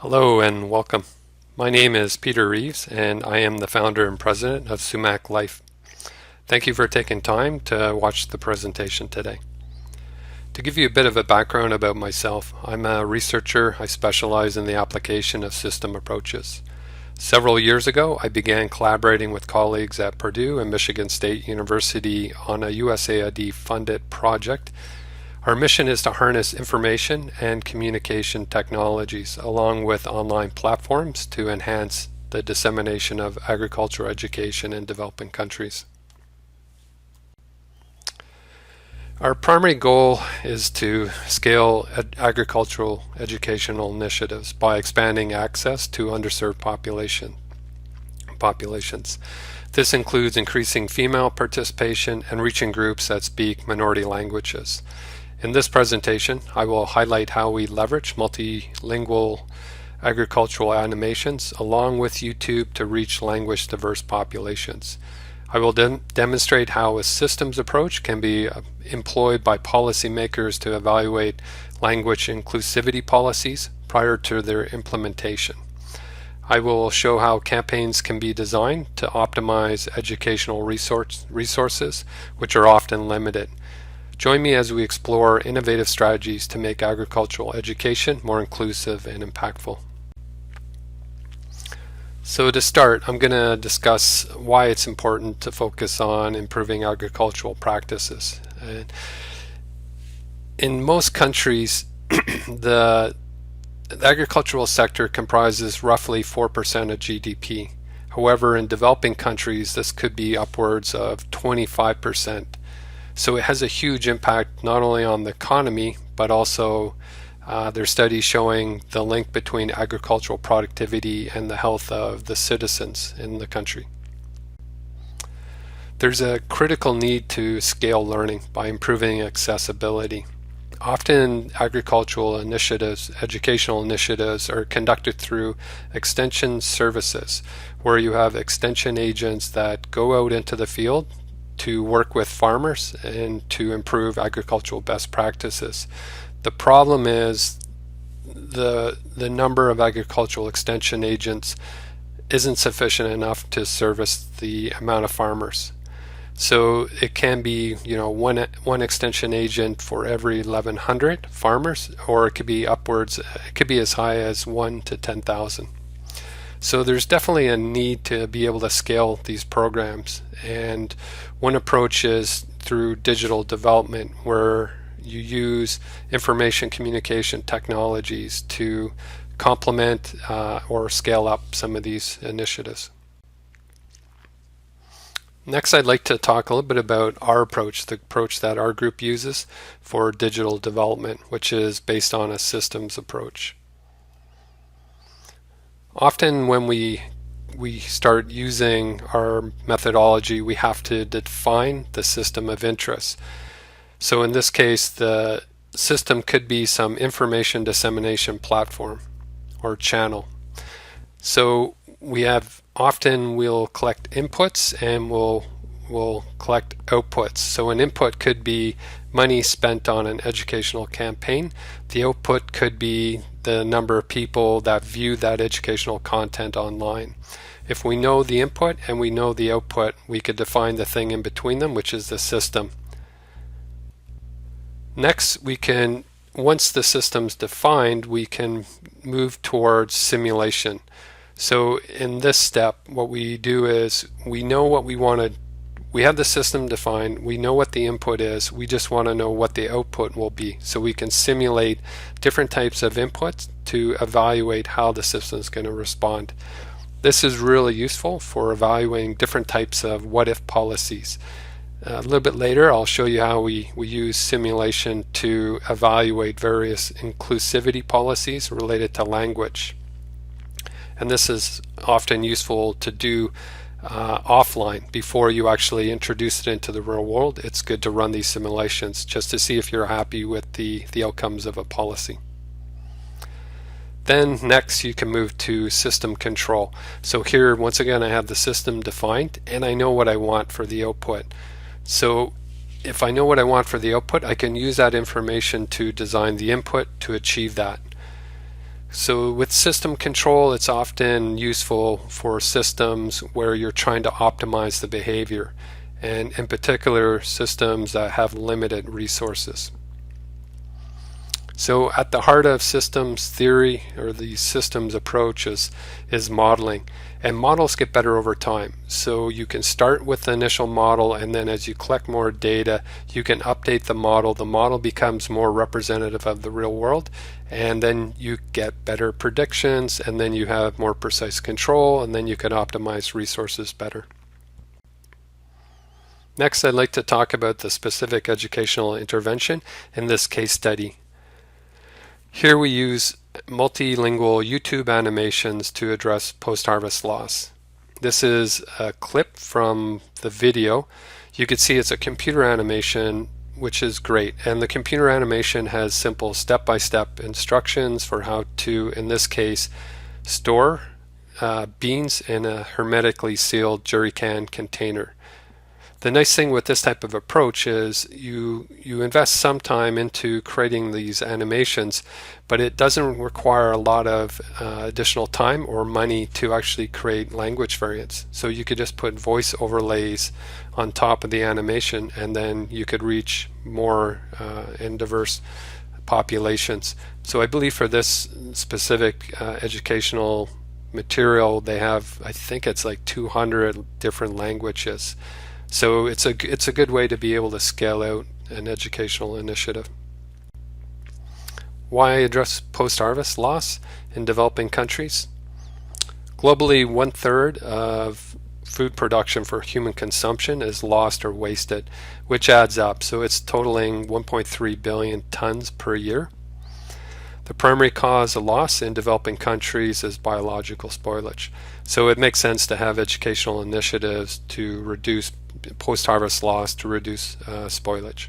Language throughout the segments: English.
Hello and welcome. My name is Peter Reeves and I am the founder and president of Sumac Life. Thank you for taking time to watch the presentation today. To give you a bit of a background about myself, I'm a researcher. I specialize in the application of system approaches. Several years ago, I began collaborating with colleagues at Purdue and Michigan State University on a USAID-funded project. Our mission is to harness information and communication technologies along with online platforms to enhance the dissemination of agricultural education in developing countries. Our primary goal is to scale agricultural educational initiatives by expanding access to underserved populations. This includes increasing female participation and reaching groups that speak minority languages. In this presentation, I will highlight how we leverage multilingual agricultural animations along with YouTube to reach language diverse populations. I will demonstrate how a systems approach can be employed by policymakers to evaluate language inclusivity policies prior to their implementation. I will show how campaigns can be designed to optimize educational resources, which are often limited. Join me as we explore innovative strategies to make agricultural education more inclusive and impactful. So to start, I'm going to discuss why it's important to focus on improving agricultural practices. In most countries, the agricultural sector comprises roughly 4% of GDP. However, in developing countries, this could be upwards of 25%. So it has a huge impact not only on the economy, but also there are studies showing the link between agricultural productivity and the health of the citizens in the country. There's a critical need to scale learning by improving accessibility. Often agricultural initiatives, educational initiatives, are conducted through extension services, where you have extension agents that go out into the field to work with farmers and to improve agricultural best practices. The problem is the number of agricultural extension agents isn't sufficient enough to service the amount of farmers. So it can be, one extension agent for every 1,100 farmers, or it could be as high as 1 to 10,000. So there's definitely a need to be able to scale these programs, and one approach is through digital development, where you use information communication technologies to complement or scale up some of these initiatives. Next, I'd like to talk a little bit about our approach, the approach that our group uses for digital development, which is based on a systems approach. Often when we start using our methodology, we have to define the system of interest. So in this case, the system could be some information dissemination platform or channel. So we'll collect inputs and we'll collect outputs. So an input could be money spent on an educational campaign. The output could be the number of people that view that educational content online. If we know the input and we know the output, we could define the thing in between them, which is the system. Next, once the system's defined, we can move towards simulation. So in this step, what we do is we know what we want to. We have the system defined, we know what the input is, we just want to know what the output will be. So we can simulate different types of inputs to evaluate how the system is going to respond. This is really useful for evaluating different types of what-if policies. A little bit later, I'll show you how we use simulation to evaluate various inclusivity policies related to language. And this is often useful to do offline before you actually introduce it into the real world. It's good to run these simulations just to see if you're happy with the outcomes of a policy. Then next you can move to system control. So here once again I have the system defined and I know what I want for the output. So if I know what I want for the output, I can use that information to design the input to achieve that. So with system control, it's often useful for systems where you're trying to optimize the behavior, and in particular systems that have limited resources. So at the heart of systems theory, or the systems approach, is modeling. And models get better over time. So you can start with the initial model, and then as you collect more data, you can update the model. The model becomes more representative of the real world, and then you get better predictions, and then you have more precise control, and then you can optimize resources better. Next, I'd like to talk about the specific educational intervention in this case study. Here we use multilingual YouTube animations to address post-harvest loss. This is a clip from the video. You can see it's a computer animation, which is great. And the computer animation has simple step-by-step instructions for how to, in this case, store beans in a hermetically sealed jerrycan container. The nice thing with this type of approach is you invest some time into creating these animations, but it doesn't require a lot of additional time or money to actually create language variants. So you could just put voice overlays on top of the animation, and then you could reach more and diverse populations. So I believe for this specific educational material, they have, I think it's like 200 different languages. So it's a good way to be able to scale out an educational initiative. Why address post-harvest loss in developing countries? Globally, 1/3 of food production for human consumption is lost or wasted, which adds up. So it's totaling 1.3 billion tons per year. The primary cause of loss in developing countries is biological spoilage. So it makes sense to have educational initiatives to reduce post-harvest loss, to reduce spoilage.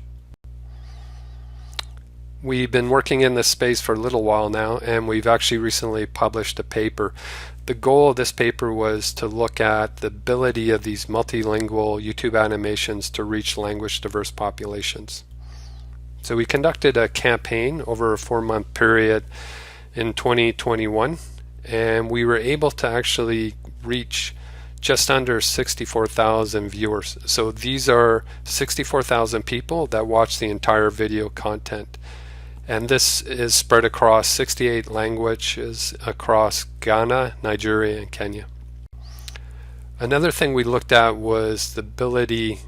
We've been working in this space for a little while now, and we've actually recently published a paper. The goal of this paper was to look at the ability of these multilingual YouTube animations to reach language diverse populations. So we conducted a campaign over a 4-month period in 2021, and we were able to actually reach just under 64,000 viewers. So these are 64,000 people that watch the entire video content. And this is spread across 68 languages across Ghana, Nigeria, and Kenya. Another thing we looked at was the ability,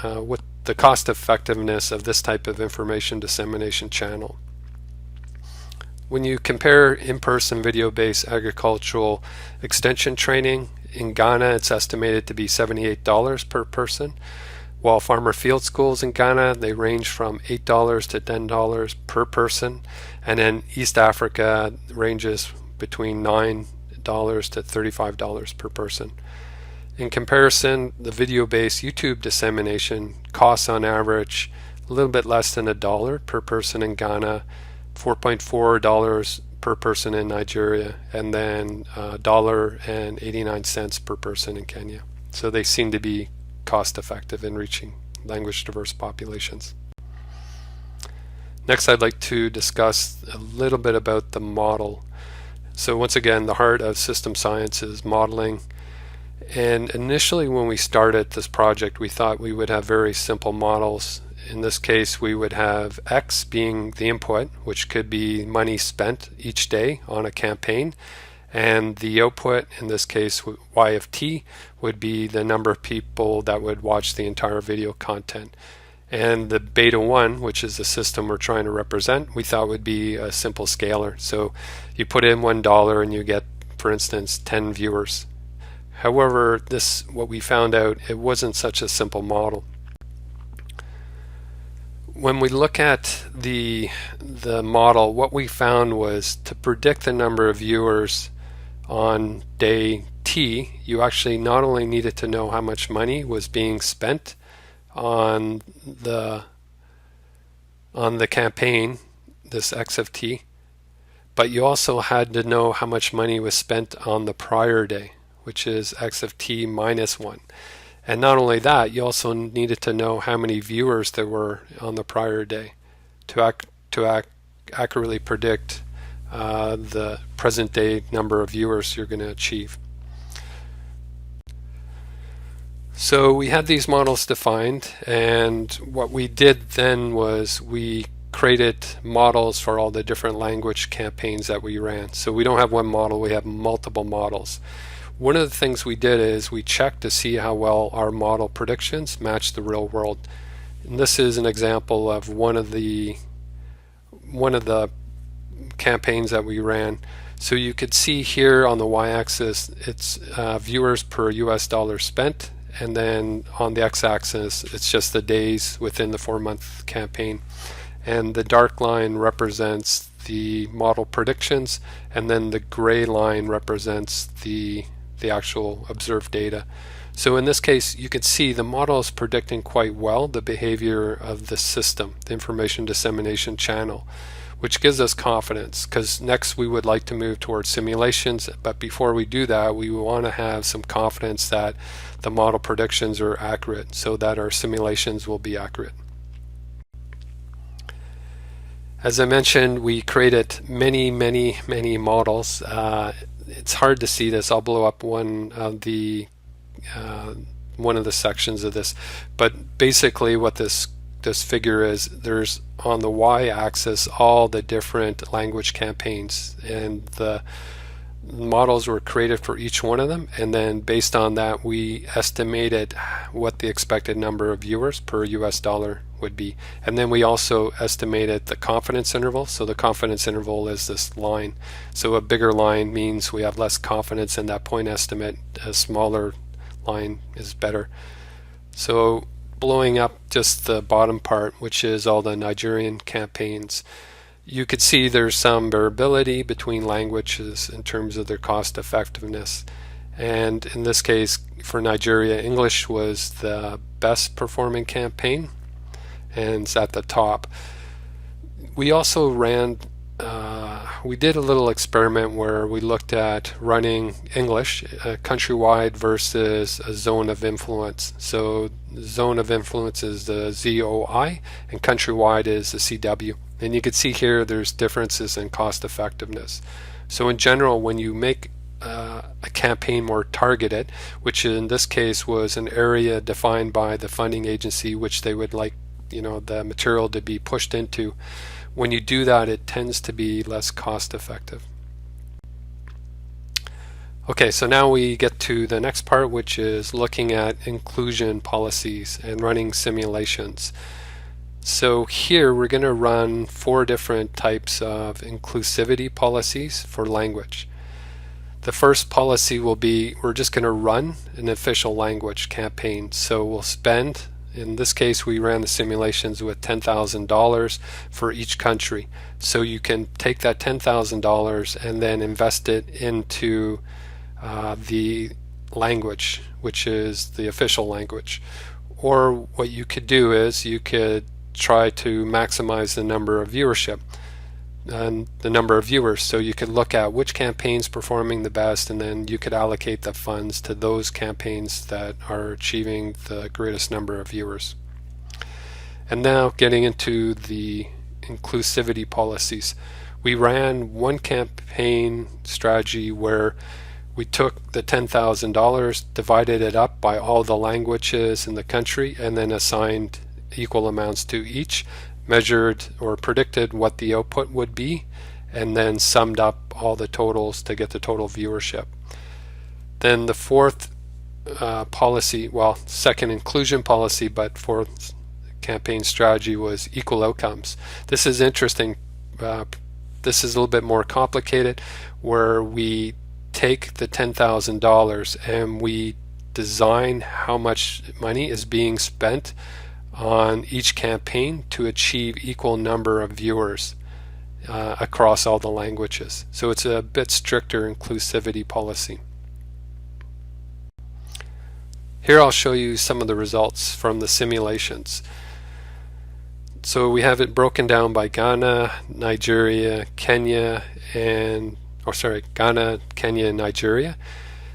with the cost effectiveness of this type of information dissemination channel. When you compare in-person video-based agricultural extension training, in Ghana it's estimated to be $78 per person, while farmer field schools in Ghana, they range from $8 to $10 per person, and in East Africa ranges between $9 to $35 per person. In comparison, the video-based YouTube dissemination costs on average a little bit less than $1 per person in Ghana, $4.4 per person in Nigeria, and then $1.89 per person in Kenya. So they seem to be cost effective in reaching language diverse populations. Next, I'd like to discuss a little bit about the model. So once again, the heart of system science is modeling. And initially when we started this project, we thought we would have very simple models. In this case, we would have X being the input, which could be money spent each day on a campaign, and the output, in this case Y of T, would be the number of people that would watch the entire video content. And the beta 1, which is the system we're trying to represent, we thought would be a simple scalar. So you put in $1 and you get, for instance, 10 viewers. However, what we found out, it wasn't such a simple model. When we look at the model, what we found was to predict the number of viewers on day T, you actually not only needed to know how much money was being spent on the campaign, this X of T, but you also had to know how much money was spent on the prior day, which is X of T minus 1. And not only that, you also needed to know how many viewers there were on the prior day to accurately predict the present day number of viewers you're going to achieve. So we had these models defined, and what we did then was we created models for all the different language campaigns that we ran. So we don't have one model, we have multiple models. One of the things we did is we checked to see how well our model predictions match the real world. And this is an example of one of the campaigns that we ran. So you could see here on the y-axis it's viewers per US dollar spent, and then on the x-axis it's just the days within the 4-month campaign. And the dark line represents the model predictions, and then the gray line represents the actual observed data. So in this case you can see the model is predicting quite well the behavior of the system, the information dissemination channel, which gives us confidence, because next we would like to move towards simulations, but before we do that we want to have some confidence that the model predictions are accurate so that our simulations will be accurate. As I mentioned, we created many models. It's hard to see this. I'll blow up one of the sections of this, but basically what this figure is, there's on the y-axis all the different language campaigns, and the models were created for each one of them, and then based on that we estimated what the expected number of viewers per US dollar would be, and then we also estimated the confidence interval. So the confidence interval is this line, so a bigger line means we have less confidence in that point estimate, a smaller line is better. So blowing up just the bottom part, which is all the Nigerian campaigns, you could see there's some variability between languages in terms of their cost effectiveness, and in this case for Nigeria, English was the best performing campaign and it's at the top. We also ran we did a little experiment where we looked at running English countrywide versus a zone of influence. So zone of influence is the ZOI and countrywide is the CW. And you can see here there's differences in cost effectiveness. So in general, when you make a campaign more targeted, which in this case was an area defined by the funding agency which they would like the material to be pushed into, when you do that it tends to be less cost effective. Okay, so now we get to the next part, which is looking at inclusion policies and running simulations. So here we're going to run 4 different types of inclusivity policies for language. The first policy will be we're just going to run an official language campaign. So we'll spend, in this case we ran the simulations with $10,000 for each country. So you can take that $10,000 and then invest it into the language, which is the official language. Or what you could do is you could try to maximize the number of viewership and the number of viewers. So you could look at which campaigns performing the best, and then you could allocate the funds to those campaigns that are achieving the greatest number of viewers. And now getting into the inclusivity policies. We ran one campaign strategy where we took the $10,000, divided it up by all the languages in the country, and then assigned equal amounts to each, measured or predicted what the output would be, and then summed up all the totals to get the total viewership. Then the fourth policy, well, second inclusion policy, but fourth campaign strategy was equal outcomes. This is interesting. This is a little bit more complicated, where we take the $10,000 and we design how much money is being spent on each campaign to achieve equal number of viewers across all the languages. So it's a bit stricter inclusivity policy. Here I'll show you some of the results from the simulations. So we have it broken down by Ghana, Nigeria, Kenya, and Ghana, Kenya, and Nigeria.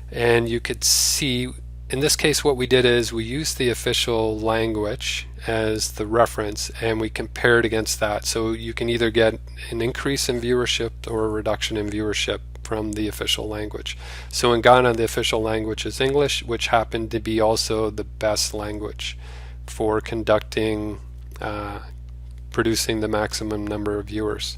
And you could see in this case, what we did is we used the official language as the reference and we compared against that. So you can either get an increase in viewership or a reduction in viewership from the official language. So in Ghana, the official language is English, which happened to be also the best language for conducting, producing the maximum number of viewers.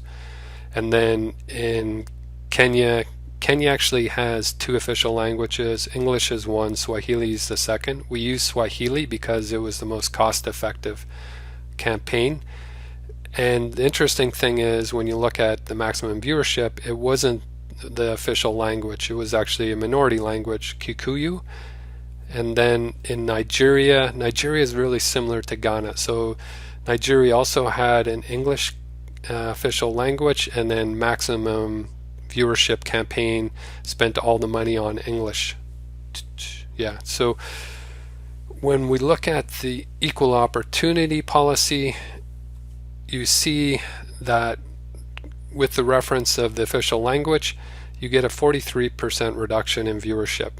And then in Kenya, Kenya actually has two official languages. English is one, Swahili is the second. We use Swahili because it was the most cost-effective campaign. And the interesting thing is, when you look at the maximum viewership, it wasn't the official language. It was actually a minority language, Kikuyu. And then in Nigeria, Nigeria is really similar to Ghana. So Nigeria also had an English official language, and then maximum viewership campaign spent all the money on English. Yeah, so when we look at the equal opportunity policy, you see that with the reference of the official language, you get a 43% reduction in viewership.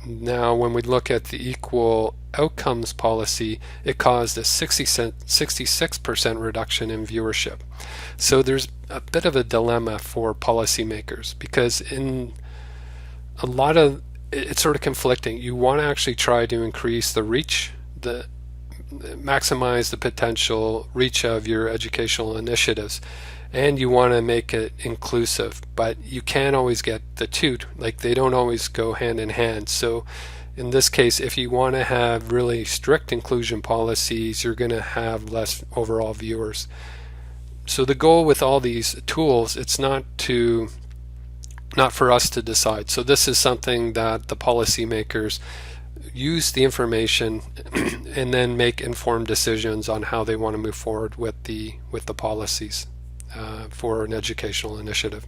Now, when we look at the equal outcomes policy, it caused a 66% reduction in viewership. So there's a bit of a dilemma for policymakers, because in a lot of it's sort of conflicting. You want to actually try to increase the reach, maximize the potential reach of your educational initiatives, and you want to make it inclusive, but you can't always get the two. Like, they don't always go hand in hand. So in this case, if you want to have really strict inclusion policies, you're going to have less overall viewers. So the goal with all these tools, it's not for us to decide. So this is something that the policymakers use the information and then make informed decisions on how they want to move forward with the policies for an educational initiative.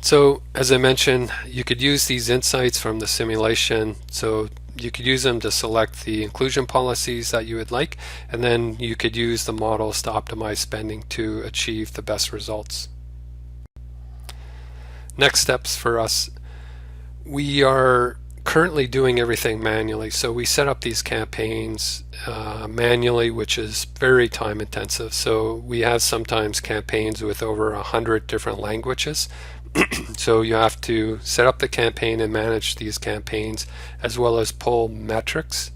So as I mentioned, you could use these insights from the simulation. So you could use them to select the inclusion policies that you would like, and then you could use the models to optimize spending to achieve the best results. Next steps for us, we are currently doing everything manually. So we set up these campaigns manually, which is very time intensive. So we have sometimes campaigns with over 100 different languages. So you have to set up the campaign and manage these campaigns, as well as pull metrics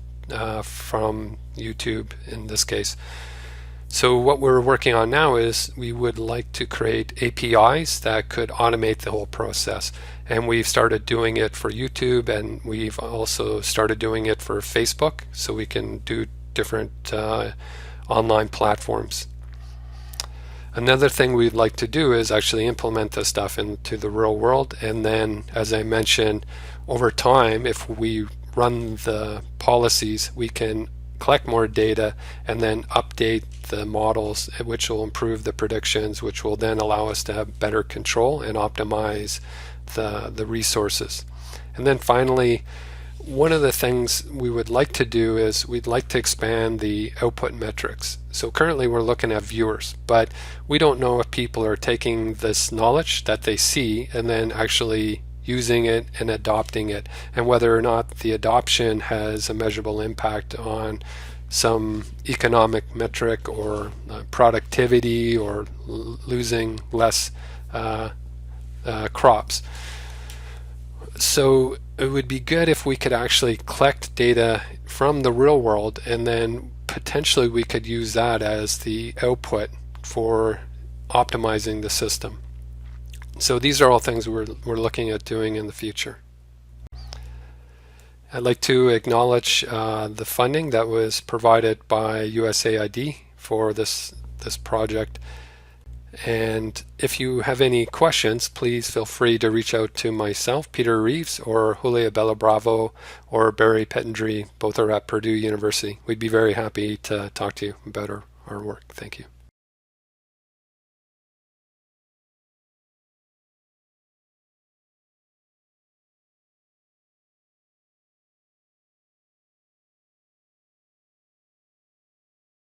from YouTube in this case. So what we're working on now is we would like to create APIs that could automate the whole process. And we've started doing it for YouTube, and we've also started doing it for Facebook, so we can do different online platforms. Another thing we'd like to do is actually implement this stuff into the real world, and then, as I mentioned, over time, if we run the policies, we can collect more data and then update the models, which will improve the predictions, which will then allow us to have better control and optimize the resources. And then finally, one of the things we would like to do is we'd like to expand the output metrics. So currently we're looking at viewers, but we don't know if people are taking this knowledge that they see and then actually using it and adopting it, and whether or not the adoption has a measurable impact on some economic metric or productivity or losing less crops. So it would be good if we could actually collect data from the real world, and then potentially we could use that as the output for optimizing the system. So these are all things we're looking at doing in the future. I'd like to acknowledge the funding that was provided by USAID for this project. And if you have any questions, please feel free to reach out to myself, Peter Reeves, or Julia Bella Bravo, or Barry Pettendry. Both are at Purdue University. We'd be very happy to talk to you about our work. Thank you.